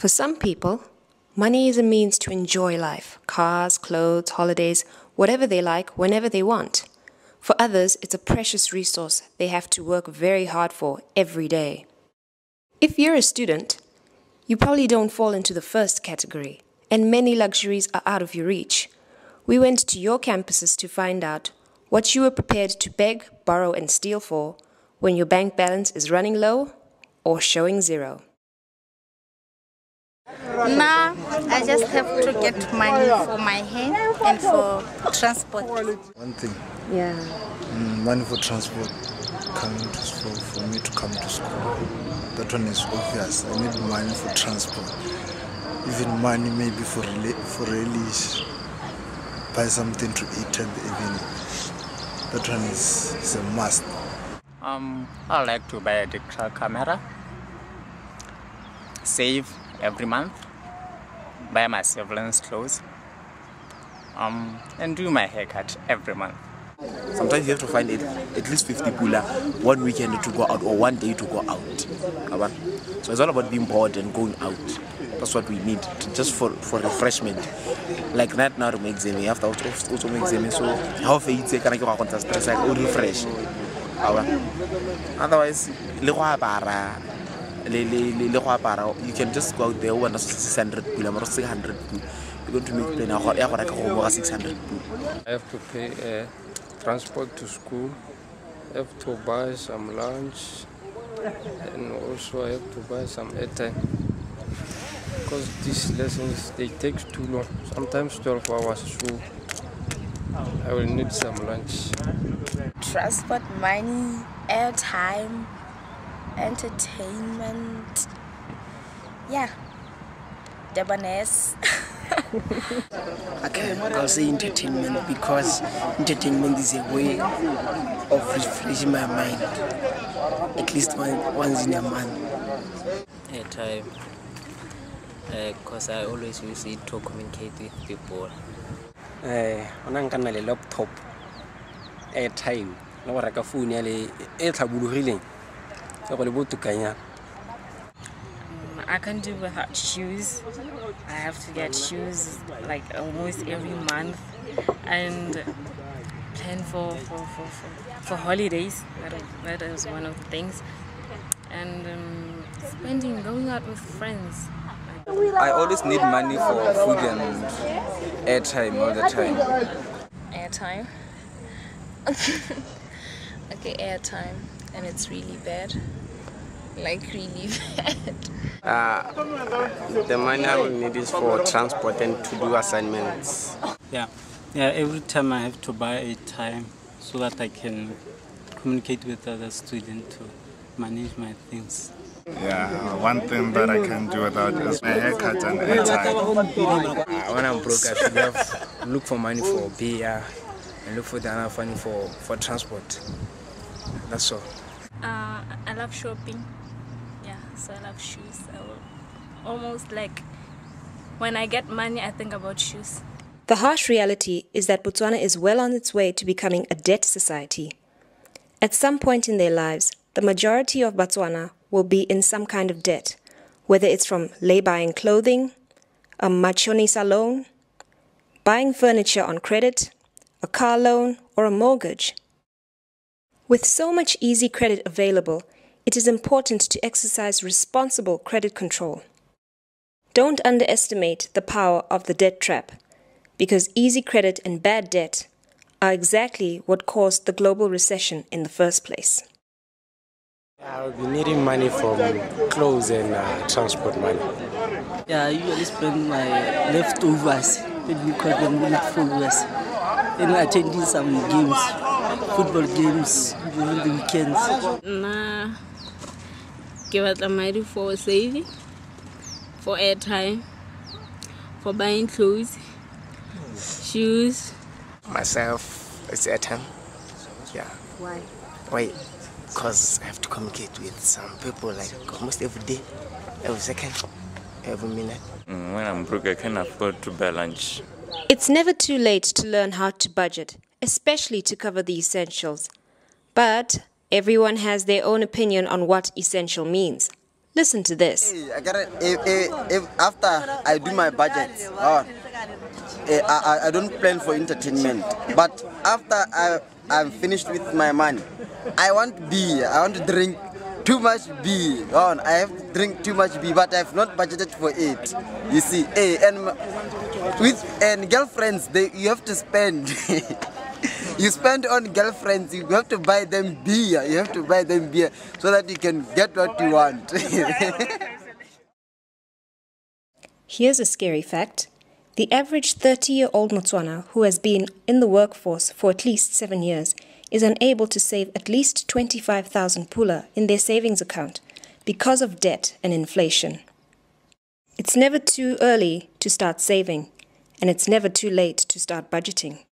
For some people, money is a means to enjoy life, cars, clothes, holidays, whatever they like, whenever they want. For others, it's a precious resource they have to work very hard for every day. If you're a student, you probably don't fall into the first category, and many luxuries are out of your reach. We went to your campuses to find out what you were prepared to beg, borrow, and steal for when your bank balance is running low or showing zero. Now, I just have to get money for my hair and for transport. One thing. Yeah. Money for transport, for me to come to school. That one is obvious. I need money for transport. Even money maybe for release. Buy something to eat at the evening. That one is a must. I like to buy a digital camera, save every month, buy my siblings clothes, and do my haircut every month. Sometimes you have to find at least 50 pula one weekend to go out or one day to go out. So it's all about being bored and going out. That's what we need, just for refreshment. Like right now, we exam, we have to also make exam. So how faith can I go out and stress like refresh? Otherwise, you can just go out there and 600 pula or 600 pula. You're going to make plan 600 pula. I have to pay transport to school, I have to buy some lunch, and also I have to buy some airtime. Because these lessons, they take too long, sometimes 12 hours, so I will need some lunch. Transport money, airtime, entertainment, yeah, Debonaise. Okay, I'll say entertainment because entertainment is a way of refreshing my mind, at least once in a month. Airtime, because I always use it to communicate with people. On a laptop, airtime, no work a phone, airtime, I can't do without shoes. I have to get shoes like almost every month and plan for holidays. That is one of the things. And going out with friends. I always need money for food and airtime all the time. Airtime? Okay, airtime. And it's really bad. Like really bad. The money I will need is for transport and to do assignments. Yeah, every time I have to buy a time so that I can communicate with other students to manage my things. Yeah, one thing that I can do without is my haircut and airtime. When I'm broke, I should look for money for beer and look for the other money for transport. That's all. I love shopping. Yeah, so I love shoes. I will almost like when I get money, I think about shoes. The harsh reality is that Botswana is well on its way to becoming a debt society. At some point in their lives, the majority of Botswana will be in some kind of debt, whether it's from lay-buying clothing, a machonisa loan, buying furniture on credit, a car loan, or a mortgage. With so much easy credit available, it is important to exercise responsible credit control. Don't underestimate the power of the debt trap, because easy credit and bad debt are exactly what caused the global recession in the first place. I'll be needing money for clothes and transport money. Yeah, I usually spend my leftovers, we call them leftovers, and attending some games, football games during the weekends. Nah, give out the money for saving, for airtime, for buying clothes, shoes. Myself, it's airtime. Yeah. Why? Why? Because I have to communicate with some people like almost every day, every second, every minute. When I'm broke, I can afford to buy lunch. It's never too late to learn how to budget, especially to cover the essentials. But everyone has their own opinion on what essential means. Listen to this. If after I do my budget, I don't plan for entertainment. But after I'm finished with my money, I want beer. I want to drink too much beer. I have to drink too much beer, but I've not budgeted for it. You see, and girlfriends, you have to spend. You spend on girlfriends, you have to buy them beer. You have to buy them beer so that you can get what you want. Here's a scary fact. The average 30-year-old Botswana who has been in the workforce for at least 7 years is unable to save at least 25,000 pula in their savings account because of debt and inflation. It's never too early to start saving, and it's never too late to start budgeting.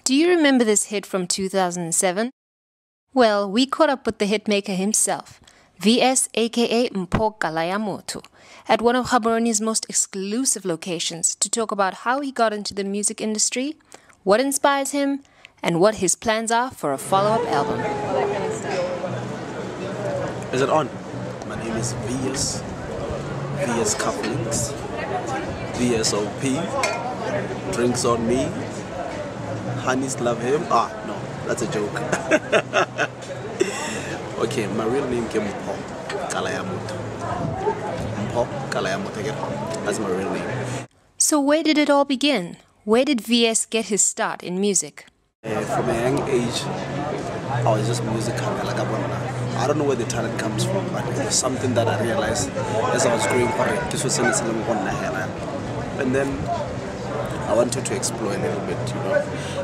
Do you remember this hit from 2007? Well, we caught up with the hitmaker himself, VS aka Mpho Kalayamotho, at one of Gaborone's most exclusive locations to talk about how he got into the music industry, what inspires him, and what his plans are for a follow-up album. Is it on? My name is VS Cufflinks, VSOP, drinks on me. Honeys love him. No, that's a joke. Okay, my real name is Mpho Kalayamotho. Mpho Kalayamotho. That's my real name. So where did it all begin? Where did VS get his start in music? From a young age, I was just musical. I don't know where the talent comes from, but it's something that I realized as I was growing up. And then I wanted to explore a little bit,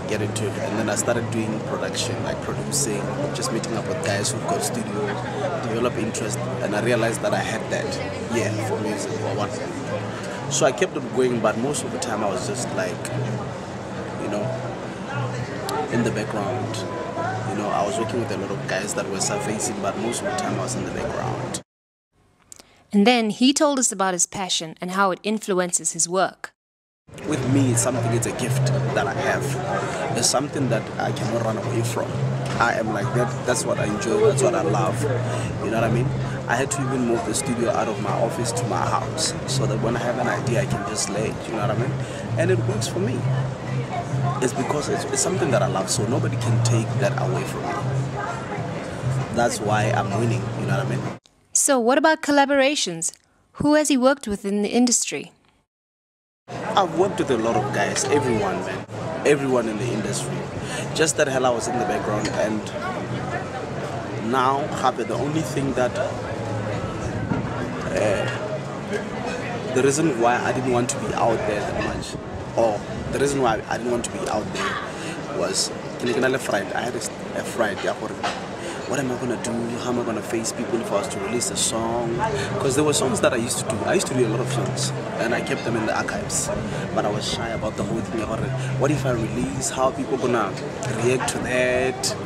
get into it. And then I started doing production, like producing, just meeting up with guys who've got studio, develop interest. And I realized that I had that, for music or what. So I kept on going, but most of the time I was just like, in the background. I was working with a lot of guys that were surfacing, but most of the time I was in the background. And then he told us about his passion and how it influences his work. With me, it's a gift that I have. It's something that I cannot run away from. I am like that. That's what I enjoy. That's what I love. You know what I mean? I had to even move the studio out of my office to my house so that when I have an idea, I can just lay it. You know what I mean? And it works for me. It's because it's something that I love, so nobody can take that away from me. That's why I'm winning. You know what I mean? So what about collaborations? Who has he worked with in the industry? I've worked with a lot of guys, everyone, man. Everyone in the industry. Just that hell I was in the background, and now the only thing that the reason why I didn't want to be out there that much, or the reason why I didn't want to be out there was I had a fright. What am I going to do? How am I going to face people if I was to release a song? Because there were songs that I used to do. I used to do a lot of songs, and I kept them in the archives. But I was shy about the whole thing. What if I release? How are people going to react to that?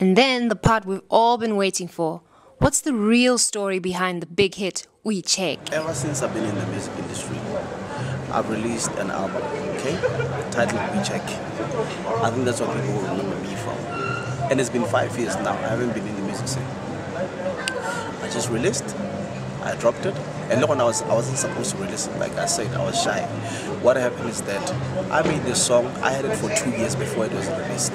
And then the part we've all been waiting for. What's the real story behind the big hit, O'icheke? Ever since I've been in the music industry, I've released an album, titled O'icheke. I think that's what people will remember me from. And it's been 5 years now. I haven't been in the music scene. I just released, I dropped it, and look, when I wasn't supposed to release it. Like I said, I was shy. What happened is that I made this song. I had it for 2 years before it was released.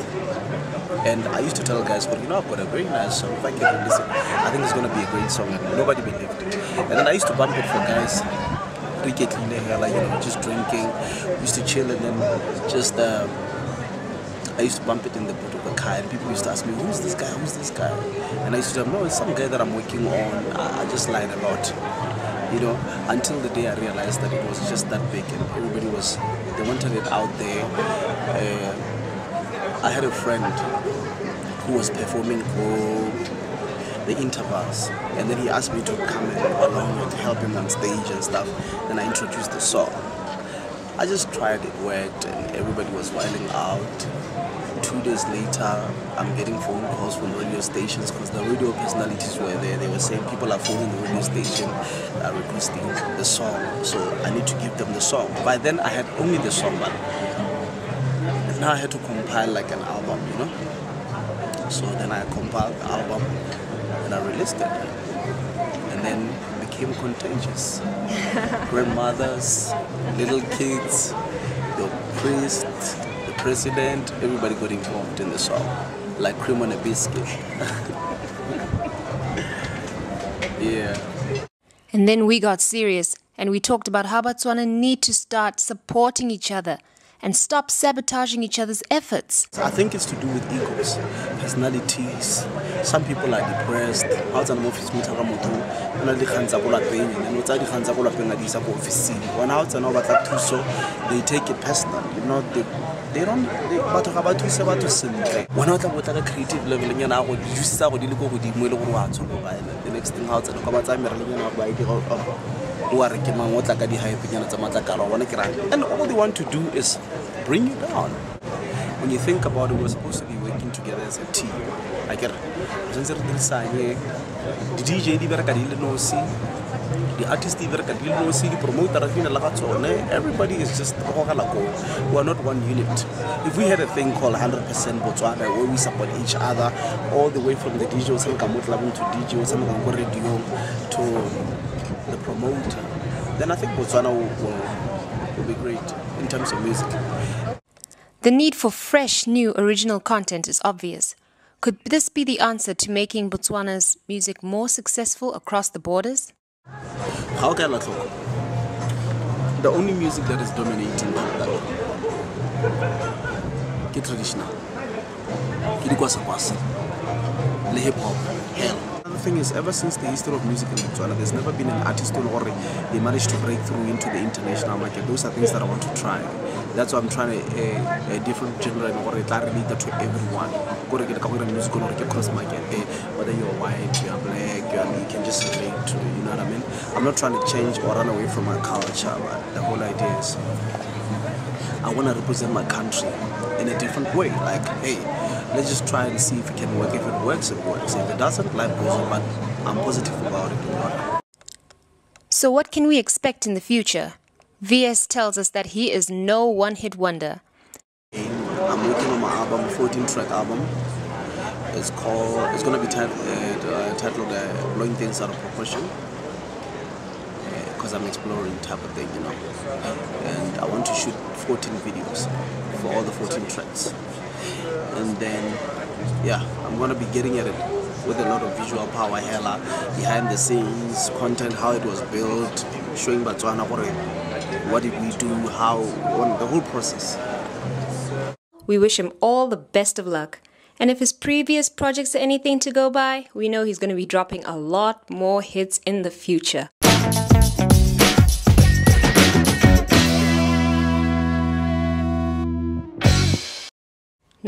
And I used to tell guys, I've got a very nice song. If I can release it, I think it's going to be a great song. And nobody believed it. And then I used to bump it for guys. Just drinking. We used to chill, and then just I used to bump it in the boot of the car, and people used to ask me, who's this guy, and I used to tell them, no, it's some guy that I'm working on. I just lied a lot, until the day I realized that it was just that big, and everybody they wanted it out there. I had a friend who was performing for the intervals, and then he asked me to come along and help him on stage and stuff. Then I introduced the song. I just tried, it worked, and everybody was wilding out. 2 days later, I'm getting phone calls from radio stations because the radio personalities were there. They were saying people are phoning the radio station, requesting the song, so I need to give them the song. By then, I had only the song, but now I had to compile like an album, you know. So then I compiled the album and I released it, and then it became contagious. Grandmothers, little kids, the priest, the president, everybody got involved in the song, like cream on a biscuit. Yeah. And then we got serious and we talked about how Botswana need to start supporting each other and stop sabotaging each other's efforts. I think it's to do with egos, personalities. Some people are depressed. They take it personal. You know, they don't. But about to say about to sing. When I talk about creative level, you know, you start with the next thing out and come and all they want to do is bring you down. When you think about it, we're supposed to be working together as a team. I get it. The DJ, the artist, the promoter, everybody is just we are not one unit. If we had a thing called 100% Botswana where we support each other all the way from the DJ to DJ radio to the promoter, then I think Botswana will be great in terms of music. The need for fresh, new, original content is obvious. Could this be the answer to making Botswana's music more successful across the borders? How can I talk? The only music that is dominating is traditional. The hip hop, hell. The thing is, ever since the history of music in Botswana, there's never been an artist who they managed to break through into the international market. Those are things that I want to try. That's why I'm trying a different genre and relate that to everyone. Music cross market. Whether you're white, you're black, you can just relate to. You know what I mean? I'm not trying to change or run away from my culture, but the whole idea is I want to represent my country in a different way. Like, hey, let's just try and see if it can work. If it works, it works. If it doesn't, life goes on. But I'm positive about it. So what can we expect in the future? VS tells us that he is no one-hit wonder. I'm working on my album, 14-track album. It's going to be titled Blowing Things Out of Proportion. Because I'm exploring type of thing, you know. And I want to shoot 14 videos for all the 14 tracks. And then, yeah, I'm going to be getting at it with a lot of visual power, hella, behind the scenes, content, how it was built, showing Botswana, what did we do, how, the whole process. We wish him all the best of luck. And if his previous projects are anything to go by, we know he's going to be dropping a lot more hits in the future.